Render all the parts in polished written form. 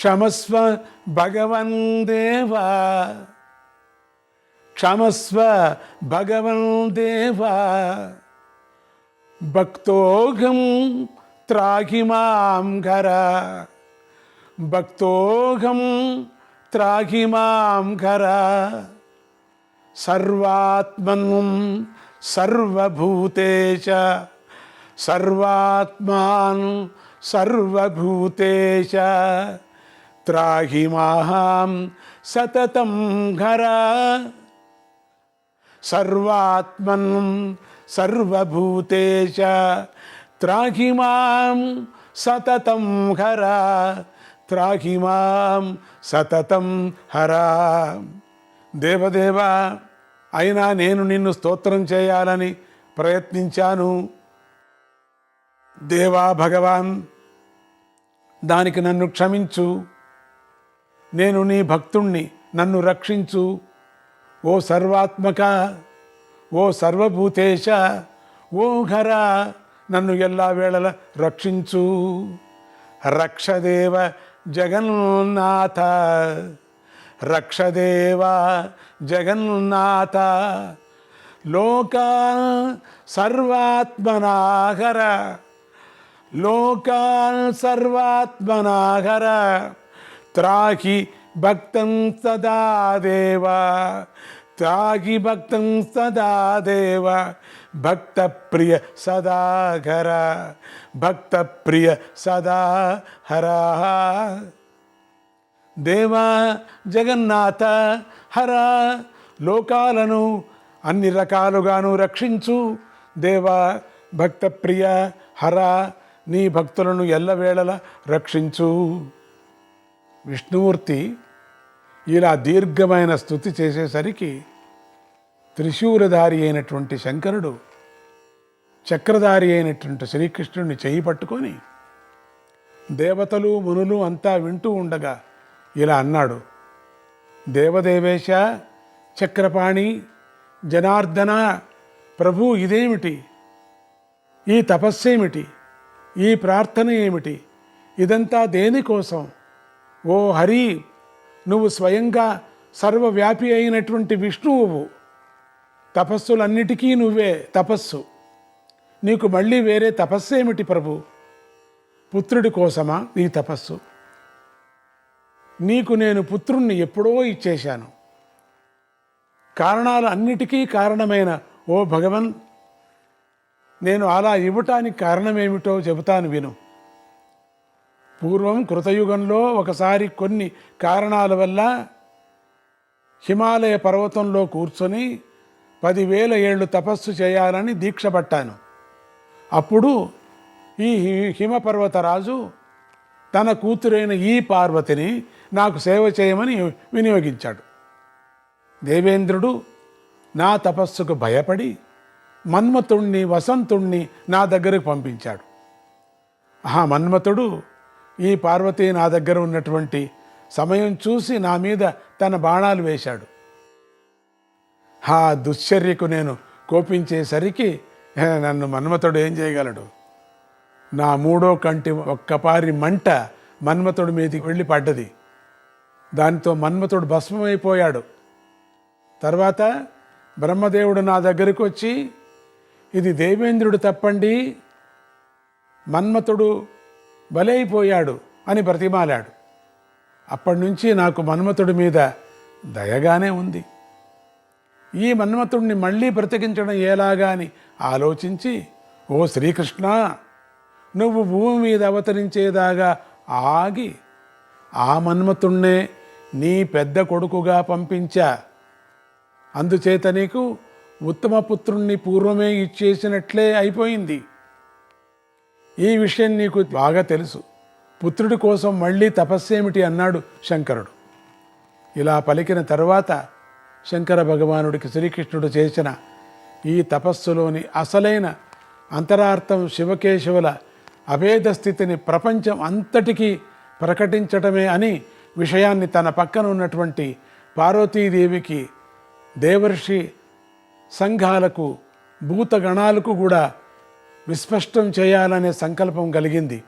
క్షమస్వ భగవన్ దేవా, క్షమస్వ భగవన్ దేవా, భక్తోహం త్రాహి మాం ఘర, భక్తోహం త్రాహి మాం ఘర, సర్వాత్మన్ సర్వభూతేశ, సర్వాత్మాన్ సర్వభూతేశ, త్రాహి మాం సతతం ఘర, సర్వాత్మన్ సర్వభూతేశ, త్రాహి మాం సతతం హర, త్రాహి మాం సతతం హర. దేవదేవ, అయినా నేను నిన్ను స్తోత్రం చేయాలని ప్రయత్నించాను. దేవా భగవాన్, దానికి నన్ను క్షమించు. నేను నీ భక్తుణ్ణి, నన్ను రక్షించు. ఓ సర్వాత్మక, ఓ సర్వభూతేశ, ఓ హర, నన్ను ఎల్లా వేళల రక్షించు. రక్షదేవ జగన్నాథ, రక్షదేవ జగన్నాథ, లోకా సర్వాత్మనాహర, లోకా సర్వాత్మనాహర, త్రాహి భక్తం సదా దేవ, త్రాహి భక్తం సదా దేవ, భక్త ప్రియ సదా హర, భక్త ప్రియ సదా హర. దేవా జగన్నాథ హర, లోకాలను అన్ని రకాలుగాను రక్షించు. దేవా భక్త ప్రియ హర, నీ భక్తులను ఎల్లవేళల రక్షించు. విష్ణుమూర్తి ఇలా దీర్ఘమైన స్తుతి చేసేసరికి త్రిశూలధారి అయినటువంటి శంకరుడు చక్రధారి అయినటువంటి శ్రీకృష్ణుడిని చేయి పట్టుకొని దేవతలు మునులు అంతా వింటూ ఉండగా ఇలా అన్నాడు. దేవదేవేశ, చక్రపాణి, జనార్దన, ప్రభు, ఇదేమిటి? ఈ తపస్సేమిటి? ఈ ప్రార్థన ఏమిటి? ఇదంతా దేనికోసం? ఓ హరి, నువ్వు స్వయంగా సర్వవ్యాపి అయినటువంటి విష్ణువు. తపస్సులన్నిటికీ నువ్వే తపస్సు. నీకు మళ్ళీ వేరే తపస్సేమిటి ప్రభు? పుత్రుడి కోసమా నీ తపస్సు? నీకు నేను పుత్రుణ్ణి ఎప్పుడో ఇచ్చేశాను. కారణాలు అన్నిటికీ కారణమైన ఓ భగవన్, నేను అలా ఇవ్వటానికి కారణమేమిటో చెబుతాను విను. పూర్వం కృతయుగంలో ఒకసారి కొన్ని కారణాల వల్ల హిమాలయ పర్వతంలో కూర్చొని 10,000 ఏళ్ళు తపస్సు చేయాలని దీక్ష పట్టాను. అప్పుడు ఈ హిమపర్వతరాజు తన కూతురైన ఈ పార్వతిని నాకు సేవ చేయమని వినియోగించాడు. దేవేంద్రుడు నా తపస్సుకు భయపడి మన్మథుణ్ణి, వసంతుణ్ణి నా దగ్గరకు పంపించాడు. ఆ మన్మథుడు ఈ పార్వతి నా దగ్గర ఉన్నటువంటి సమయం చూసి నా మీద తన బాణాలు వేశాడు. ఆ దుశ్చర్యకు నేను కోపించేసరికి నన్ను మన్మథుడు ఏం చేయగలడు? నా 3వ కంటి ఒక్కపారి మంట మన్మథుడి మీదకి వెళ్ళి పడ్డది. దానితో మన్మథుడు భస్మమైపోయాడు. తర్వాత బ్రహ్మదేవుడు నా దగ్గరికి వచ్చి, ఇది దేవేంద్రుడు తప్పండి, మన్మథుడు బలైపోయాడు అని బ్రతిమాలాడు. అప్పటి నుంచి నాకు మన్మథుడి మీద దయగానే ఉంది. ఈ మన్మథుడిని మళ్ళీ బ్రతికించడం ఎలాగా అని ఆలోచించి, ఓ శ్రీకృష్ణ, నువ్వు భూమి మీద అవతరించేదాగా ఆగి ఆ మన్మథుణ్ణే నీ పెద్ద కొడుకుగా పంపించా. అందుచేత నీకు ఉత్తమ పుత్రుణ్ణి పూర్వమే ఇచ్చేసినట్లే అయిపోయింది. ఈ విషయం నీకు బాగా తెలుసు. పుత్రుడి కోసం మళ్ళీ తపస్సేమిటి అన్నాడు శంకరుడు. ఇలా పలికిన తరువాత శంకర భగవానుడికి శ్రీకృష్ణుడు చేసిన ఈ తపస్సులోని అసలైన అంతరార్థం శివకేశవుల అభేద స్థితిని ప్రపంచం అంతటికీ ప్రకటించటమే అని విషయాన్ని తన పక్కన ఉన్నటువంటి పార్వతీదేవికి, దేవర్షి సంఘాలకు, భూతగణాలకు కూడా విస్పష్టం చేయాలనే సంకల్పం కలిగింది.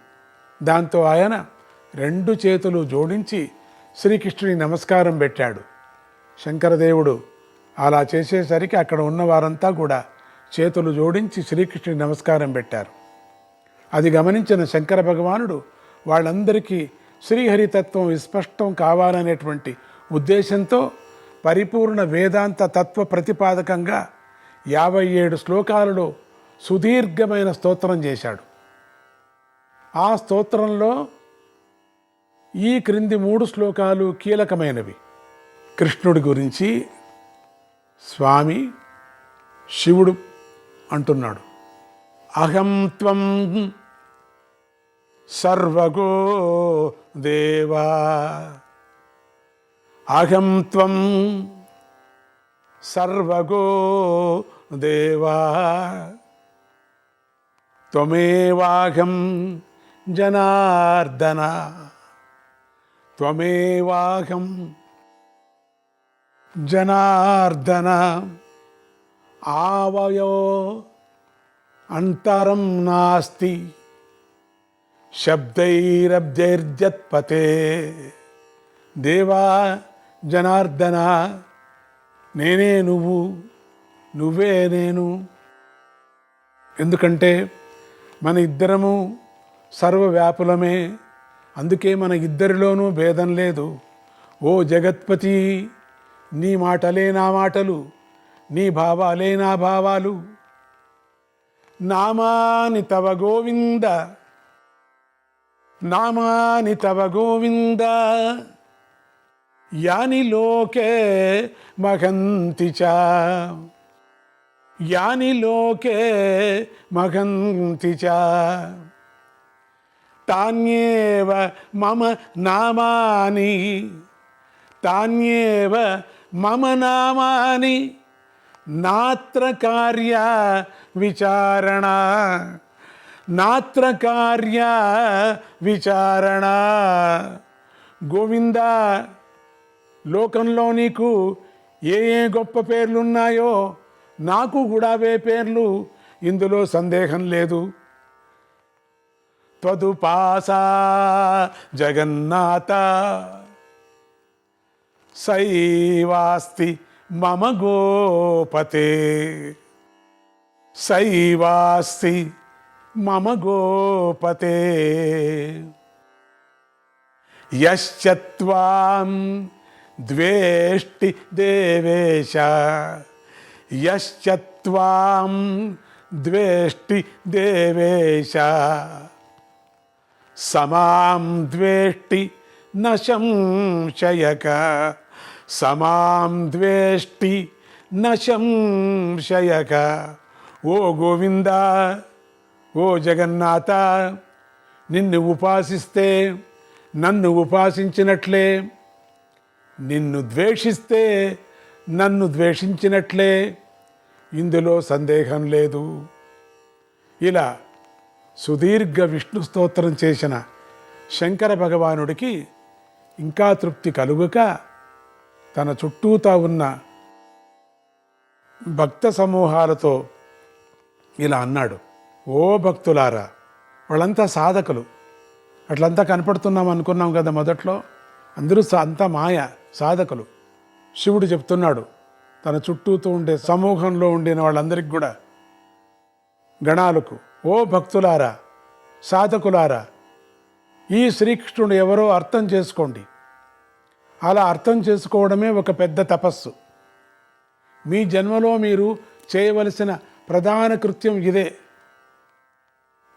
దాంతో ఆయన రెండు చేతులు జోడించి శ్రీకృష్ణుని నమస్కారం పెట్టాడు. శంకరదేవుడు అలా చేసేసరికి అక్కడ ఉన్న వారంతా కూడా చేతులు జోడించి శ్రీకృష్ణుని నమస్కారం పెట్టారు. అది గమనించిన శంకర భగవానుడు వాళ్ళందరికీ శ్రీహరితత్వం విస్పష్టం కావాలనేటువంటి ఉద్దేశంతో పరిపూర్ణ వేదాంత తత్వ ప్రతిపాదకంగా 57 శ్లోకాలలో సుదీర్ఘమైన స్తోత్రం చేశాడు. ఆ స్తోత్రంలో ఈ క్రింది 3 శ్లోకాలు కీలకమైనవి. కృష్ణుడి గురించి స్వామి శివుడు అంటున్నాడు, అహం త్వం సర్వగో దేవా, అహం త్వం సర్వగో దేవా, త్వమేవాహం జనార్దన, త్వమేవాహం జనార్దన, ఆవయో అంతరం నాస్తి శబ్దైరబ్జైర్జత్పతే. దేవా జనార్దన, నేనే నువ్వు, నువ్వే నేను. ఎందుకంటే మన ఇద్దరము సర్వవ్యాపులమే, అందుకే మన ఇద్దరిలోనూ భేదం లేదు. ఓ జగత్పతి, నీ మాటలే నా మాటలు, నీ భావాలే నా భావాలు. నామాని తవ గోవింద, నామాని తవ గోవింద, యాని లోకే మహంతి చ, యాని లోకే మహంతి చ, తాన్యేవ మమ నామాని, తాన్యేవ మమ నామాని, నాత్ర కార్య విచారణ, నాత్ర కార్య విచారణ. గోవింద, లోకంలో నీకు ఏ ఏ గొప్ప పేర్లున్నాయో నాకు కూడా అవే పేర్లు, ఇందులో సందేహం లేదు. త్వదుపాసా జగన్నాథ సైవాస్తి మమ గోపతే, సైవాస్తి మమ గోపతే. యశ్చత్వాం ద్వేష్టి దేవేశ, యశ్చత్వాం ద్వేష్టి దేవేశ, సమాం ద్వేష్టి న సంశయక, సమాం ద్వేష్టి న సంశయక. ఓ గోవింద, ఓ జగన్నాథ, నిన్ను ఉపాసిస్తే నన్ను ఉపాసించినట్లే, నిన్ను ద్వేషిస్తే నన్ను ద్వేషించినట్లే, ఇందులో సందేహం లేదు. ఇలా సుదీర్ఘ విష్ణు స్తోత్రం చేసిన శంకర భగవానుడికి ఇంకా తృప్తి కలుగక తన చుట్టూతా ఉన్న భక్త సమూహాలతో ఇలా అన్నాడు, ఓ భక్తులారా, వాళ్ళంతా సాధకులు, అట్లంతా కనపడుతున్నాం అనుకున్నాం కదా మొదట్లో, అందరూ అంతా మాయ సాధకులు. శివుడు చెప్తున్నాడు తన చుట్టూతో ఉండే సమూహంలో ఉండిన వాళ్ళందరికీ కూడా, గణాలకు, ఓ భక్తులారా, సాధకులారా, ఈ శ్రీకృష్ణుడు ఎవరో అర్థం చేసుకోండి. అలా అర్థం చేసుకోవడమే ఒక పెద్ద తపస్సు. మీ జన్మలో మీరు చేయవలసిన ప్రధాన కృత్యం ఇదే.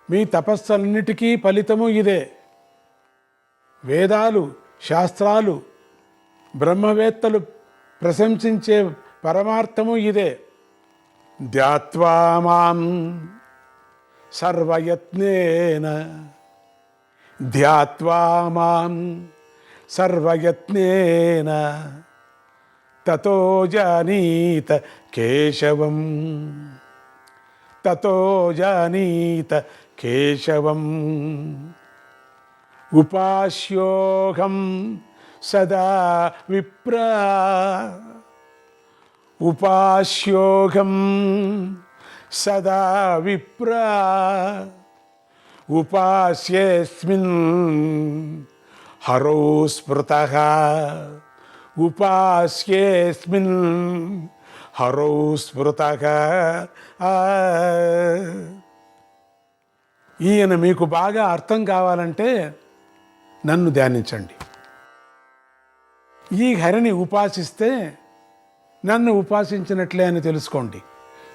మీ తపస్సులన్నిటికీ ఫలితము ఇదే. వేదాలు, శాస్త్రాలు, బ్రహ్మవేత్తలు ప్రశంసించే పరమార్థము ఇదే. ధ్యాత్వా మాం సర్వయత్నేన, ధ్యాత్వా మాం సర్వయత్నేన, తతో జానీత కేశవం, తతో జానీత కేశవం. ఉపాస్యోహం సదా విప్ర, ఉపాస్యోహం సదా విప్ర, ఉపాస్యేస్మిన్ హరౌ స్మృతః ఉపాస్యేస్మిన్ హరౌ స్మృతః. ఈయన మీకు బాగా అర్థం కావాలంటే నన్ను ధ్యానించండి. ఈ హరిని ఉపాసిస్తే నన్ను ఉపాసించినట్లే అని తెలుసుకోండి.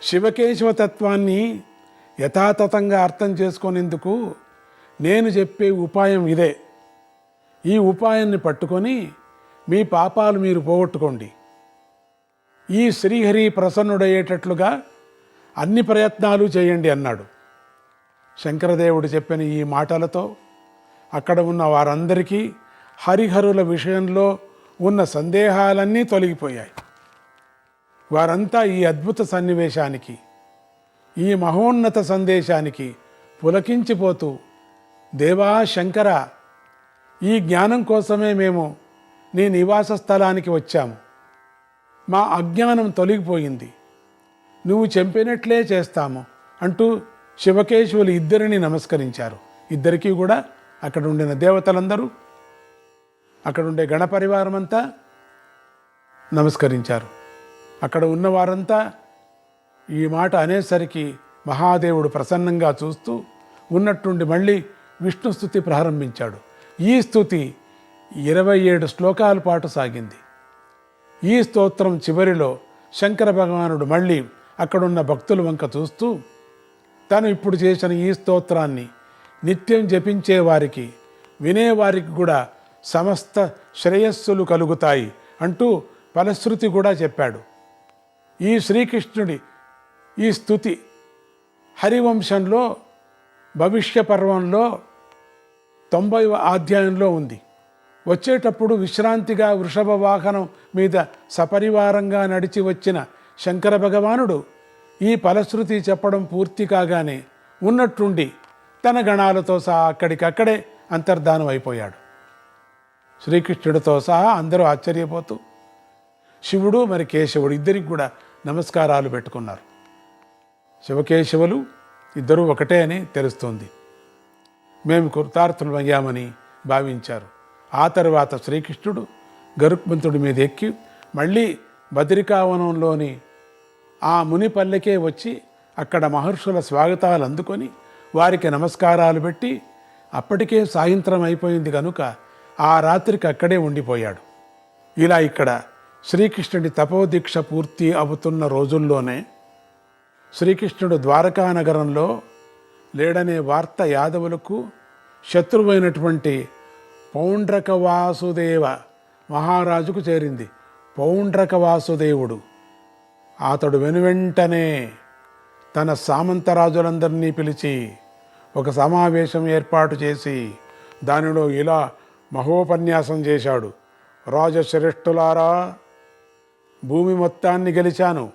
శివకేశవ తత్వాన్ని యథాతథంగా అర్థం చేసుకునేందుకు నేను చెప్పే ఉపాయం ఇదే. ఈ ఉపాయాన్ని పట్టుకొని మీ పాపాలు మీరు పోగొట్టుకోండి. ఈ శ్రీహరి ప్రసన్నుడయ్యేటట్లుగా అన్ని ప్రయత్నాలు చేయండి అన్నాడు. శంకరదేవుడు చెప్పిన ఈ మాటలతో అక్కడ ఉన్న వారందరికీ హరిహరుల విషయంలో ఉన్న సందేహాలన్నీ తొలగిపోయాయి. వారంతా ఈ అద్భుత సన్నివేశానికి, ఈ మహోన్నత సందేశానికి పులకించిపోతూ, దేవా శంకర, ఈ జ్ఞానం కోసమే మేము నీ నివాస స్థలానికి వచ్చాము. మా అజ్ఞానం తొలగిపోయింది, నువ్వు చెప్పినట్లే చేస్తాము అంటూ శివకేశవులు ఇద్దరిని నమస్కరించారు. ఇద్దరికీ కూడా అక్కడ ఉండిన దేవతలందరూ, అక్కడుండే గణపరివారం అంతా నమస్కరించారు. అక్కడ ఉన్నవారంతా ఈ మాట అనేసరికి మహాదేవుడు ప్రసన్నంగా చూస్తూ ఉన్నట్టుండి మళ్ళీ విష్ణు స్తుతి ప్రారంభించాడు. ఈ స్తుతి 27 శ్లోకాల పాటు సాగింది. ఈ స్తోత్రం చివరిలో శంకర భగవానుడు మళ్ళీ అక్కడున్న భక్తుల వంక చూస్తూ, తను ఇప్పుడు చేసిన ఈ స్తోత్రాన్ని నిత్యం జపించే వారికి, వినేవారికి కూడా సమస్త శ్రేయస్సులు కలుగుతాయి అంటూ ఫలశ్రుతి కూడా చెప్పాడు. ఈ శ్రీకృష్ణుడి ఈ స్తుతి హరివంశంలో భవిష్య పర్వంలో 90వ అధ్యాయంలో ఉంది. వచ్చేటప్పుడు విశ్రాంతిగా వృషభ వాహనం మీద సపరివారంగా నడిచి వచ్చిన శంకర భగవానుడు ఈ ఫలశ్రుతి చెప్పడం పూర్తి కాగానే ఉన్నట్టుండి తన గణాలతో సహా అక్కడికక్కడే అంతర్ధానం అయిపోయాడు. శ్రీకృష్ణుడితో సహా అందరూ ఆశ్చర్యపోతూ శివుడు మరి కేశవుడు ఇద్దరికి కూడా నమస్కారాలు పెట్టుకున్నారు. శివకేశవులు ఇద్దరూ ఒకటే అని తెలుస్తోంది. మేము కృతార్థులమయ్యామని భావించారు. ఆ తర్వాత శ్రీకృష్ణుడు గరుత్మంతుడి మీద ఎక్కి మళ్ళీ బద్రికావనంలోని ఆ ముని పల్లెకే వచ్చి అక్కడ మహర్షుల స్వాగతాలు అందుకొని వారికి నమస్కారాలు పెట్టి, అప్పటికే సాయంత్రం అయిపోయింది కనుక ఆ రాత్రికి అక్కడే ఉండిపోయాడు. ఇలా ఇక్కడ శ్రీకృష్ణుడి తపోదీక్ష పూర్తి అవుతున్న రోజుల్లోనే శ్రీకృష్ణుడు ద్వారకా నగరంలో లేడనే వార్త యాదవులకు శత్రువైనటువంటి పౌండ్రక వాసుదేవ మహారాజుకు చేరింది. పౌండ్రక వాసుదేవుడు అతడు వెనువెంటనే తన సామంతరాజులందరినీ పిలిచి ఒక సమావేశం ఏర్పాటు చేసి దానిలో ఇలా మహోపన్యాసం చేశాడు. రాజశ్రేష్ఠులారా, భూమి మొత్తాన్ని గెలిచాను.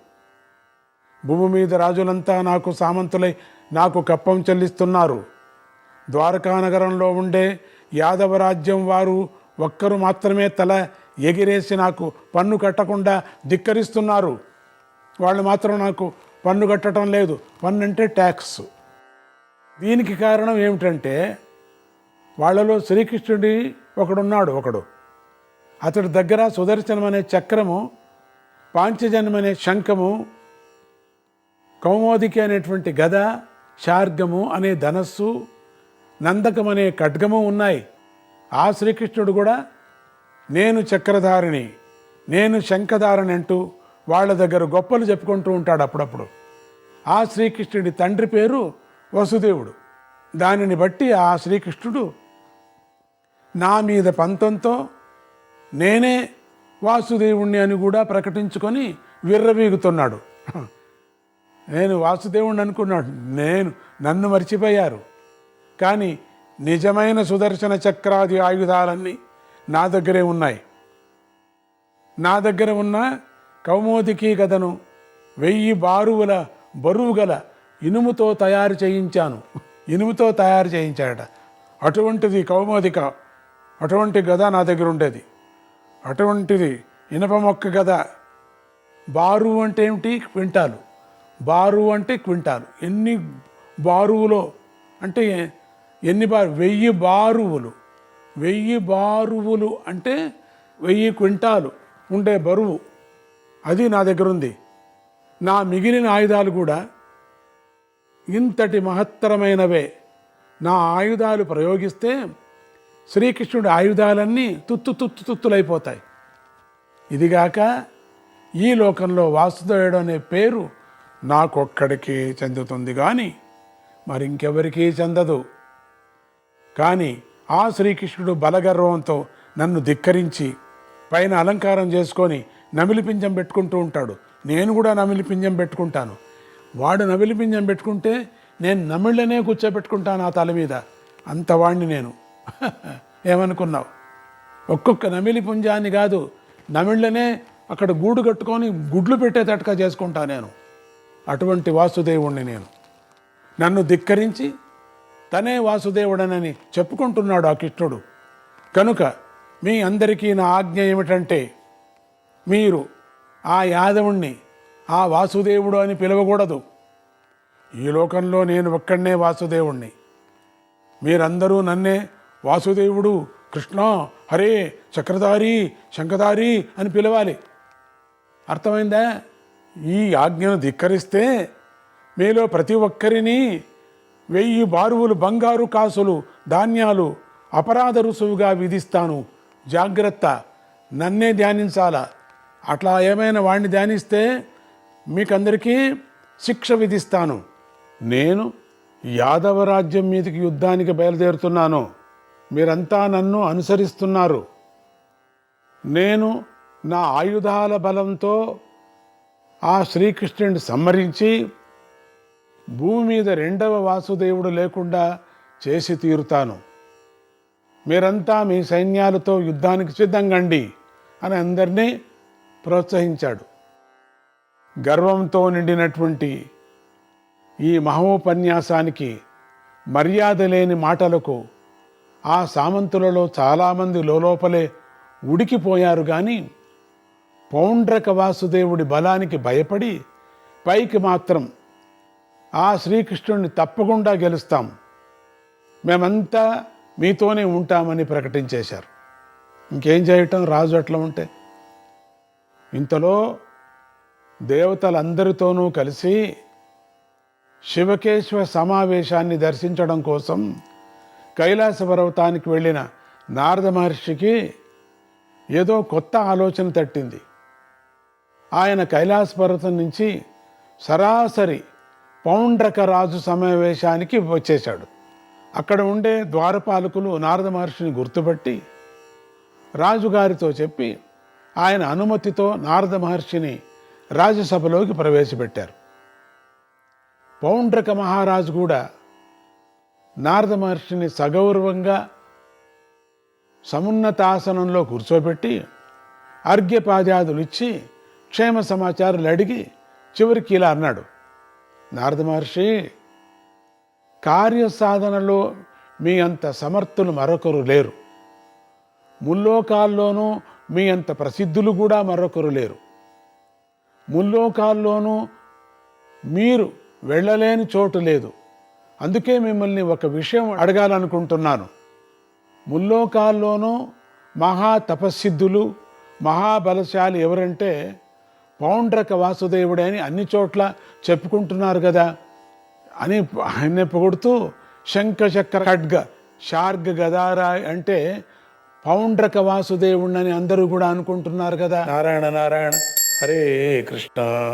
భూమి మీద రాజులంతా నాకు సామంతులై నాకు కప్పం చెల్లిస్తున్నారు. ద్వారకానగరంలో ఉండే యాదవ రాజ్యం వారు ఒక్కరు మాత్రమే తల ఎగిరేసి నాకు పన్ను కట్టకుండా ధిక్కరిస్తున్నారు. వాళ్ళు మాత్రం నాకు పన్ను కట్టడం లేదు. పన్ను అంటే ట్యాక్స్. దీనికి కారణం ఏమిటంటే వాళ్ళలో శ్రీకృష్ణుడి ఒకడు అతడి దగ్గర సుదర్శనం అనే చక్రము, పాంచజన్యం అనే శంఖము, కౌమోదికి అనేటువంటి గద, శార్గము అనే ధనస్సు, నందకం అనే ఖడ్గము ఉన్నాయి. ఆ శ్రీకృష్ణుడు కూడా నేను చక్రధారిని, నేను శంఖధారిని అంటూ వాళ్ళ దగ్గర గొప్పలు చెప్పుకుంటూ ఉంటాడు అప్పుడప్పుడు. ఆ శ్రీకృష్ణుడి తండ్రి పేరు వసుదేవుడు. దానిని బట్టి ఆ శ్రీకృష్ణుడు నా మీద పంతంతో నేనే వాసుదేవుణ్ణి అని కూడా ప్రకటించుకొని విర్రవీగుతున్నాడు. నేను వాసుదేవుణ్ణి అనుకున్నాడు, నన్ను మర్చిపోయారు. కానీ నిజమైన సుదర్శన చక్రాది ఆయుధాలన్నీ నా దగ్గరే ఉన్నాయి. నా దగ్గర ఉన్న కౌమోదికి గదను 1000 బారువుల బరువు గల ఇనుముతో తయారు చేయించాను. ఇనుముతో తయారు చేయించాడట. అటువంటిది కౌమోదిక, అటువంటి గద నా దగ్గర ఉండేది. అటువంటిది ఇనప మొక్క గద. బారు అంటే ఏమిటి? క్వింటాలు. బారు అంటే క్వింటాలు. ఎన్ని బారువులో అంటే ఎన్ని 1000 బారువులు. 1000 బారువులు అంటే 1000 క్వింటాలు ఉండే బరువు, అది నా దగ్గర ఉంది. నా మిగిలిన ఆయుధాలు కూడా ఇంతటి మహత్తరమైనవే. నా ఆయుధాలు ప్రయోగిస్తే శ్రీకృష్ణుడి ఆయుధాలన్నీ తుత్తులైపోతాయి. ఇదిగాక ఈ లోకంలో వాసుదేవుడు అనే పేరు నాకొక్కడికి చెందుతుంది, కానీ మరింకెవరికీ చెందదు. కానీ ఆ శ్రీకృష్ణుడు బలగర్వంతో నన్ను ధిక్కరించి పైన అలంకారం చేసుకొని నమిలి పింజం పెట్టుకుంటూ ఉంటాడు. నేను కూడా నమిలి పింజం పెట్టుకుంటాను. వాడు నమిలి పింజం పెట్టుకుంటే నేను నమిళ్ళనే కూర్చోబెట్టుకుంటాను ఆ తల మీద. అంతవాణ్ణి నేను. ఏమనుకున్నావు? ఒక్కొక్క నమిలి పుంజాన్ని కాదు, నమిళ్ళనే అక్కడ గూడు కట్టుకొని గుడ్లు పెట్టేటట్టుగా చేసుకుంటా నేను. అటువంటి వాసుదేవుణ్ణి నేను. నన్ను ధిక్కరించి తనే వాసుదేవుడనని చెప్పుకుంటున్నాడు ఆ కృష్ణుడు. కనుక మీ అందరికీ నా ఆజ్ఞ ఏమిటంటే, మీరు ఆ యాదవుణ్ణి ఆ వాసుదేవుడు అని పిలవకూడదు. ఈ లోకంలో నేను ఒక్కడనే వాసుదేవుణ్ణి. మీరందరూ నన్నే వాసుదేవుడు, కృష్ణ, హరే, చక్రధారి, శంఖధారి అని పిలవాలి. అర్థమైందా? ఈ ఆజ్ఞను ధిక్కరిస్తే మీలో ప్రతి ఒక్కరిని 1000 బారువులు బంగారు కాసులు, ధాన్యాలు అపరాధ రుసువుగా విధిస్తాను. జాగ్రత్త, నన్నే ధ్యానించాలా. అట్లా ఏమైనా వాడిని ధ్యానిస్తే మీకందరికీ శిక్ష విధిస్తాను. నేను యాదవ రాజ్యం మీదకి యుద్ధానికి బయలుదేరుతున్నాను. మీరంతా నన్ను అనుసరిస్తున్నారు. నేను నా ఆయుధాల బలంతో ఆ శ్రీకృష్ణుడిని సంహరించి భూమి మీద రెండవ వాసుదేవుడు లేకుండా చేసి తీరుతాను. మీరంతా మీ సైన్యాలతో యుద్ధానికి సిద్ధంగండి అని అందరినీ ప్రోత్సహించాడు. గర్వంతో నిండినటువంటి ఈ మహోపన్యాసానికి, మర్యాద లేని మాటలకు ఆ సామంతులలో చాలామంది లోపలే ఉడికిపోయారు. కానీ పౌండ్రక వాసుదేవుడి బలానికి భయపడి పైకి మాత్రం ఆ శ్రీకృష్ణుడిని తప్పకుండా గెలుస్తాం, మేమంతా మీతోనే ఉంటామని ప్రకటించేశారు. ఇంకేం చేయటం, రాజు అట్లా ఉంటే. ఇంతలో దేవతలందరితోనూ కలిసి శివకేశవ సమావేశాన్ని దర్శించడం కోసం కైలాస పర్వతానికి వెళ్ళిన నారద మహర్షికి ఏదో కొత్త ఆలోచన తట్టింది. ఆయన కైలాస పర్వతం నుంచి సరాసరి పౌండ్రక రాజు సమావేశానికి వచ్చేశాడు. అక్కడ ఉండే ద్వారపాలకులు నారద మహర్షిని గుర్తుపట్టి రాజుగారితో చెప్పి ఆయన అనుమతితో నారద మహర్షిని రాజసభలోకి ప్రవేశపెట్టారు. పౌండ్రక మహారాజు కూడా నారద మహర్షిని సగౌరవంగా సమున్నతాసనంలో కూర్చోబెట్టి అర్ఘ్యపాద్యాదులు ఇచ్చి క్షేమ సమాచారాలు అడిగి చివరికి ఇలా అన్నాడు: నారద మహర్షి, కార్యసాధనలో మీ అంత సమర్థులు మరొకరు లేరు. ముల్లోకాల్లోనూ మీ అంత ప్రసిద్ధులు కూడా మరొకరు లేరు. ముల్లోకాల్లోనూ మీరు వెళ్ళలేని చోటు లేదు. అందుకే మిమ్మల్ని ఒక విషయం అడగాలనుకుంటున్నాను. ముల్లోకాల్లోనూ మహా తపస్సిద్ధులు, మహాబలశాలి ఎవరంటే పౌండ్రక వాసుదేవుడే అని అన్ని చోట్ల చెప్పుకుంటున్నారు కదా అని ఆయన్నే పొగుడుతూ శంఖ చక్ర ఖడ్గ శార్గ గదార అంటే పౌండ్రక వాసుదేవుడని అందరూ కూడా అనుకుంటున్నారు కదా. నారాయణ నారాయణ, హరే కృష్ణ.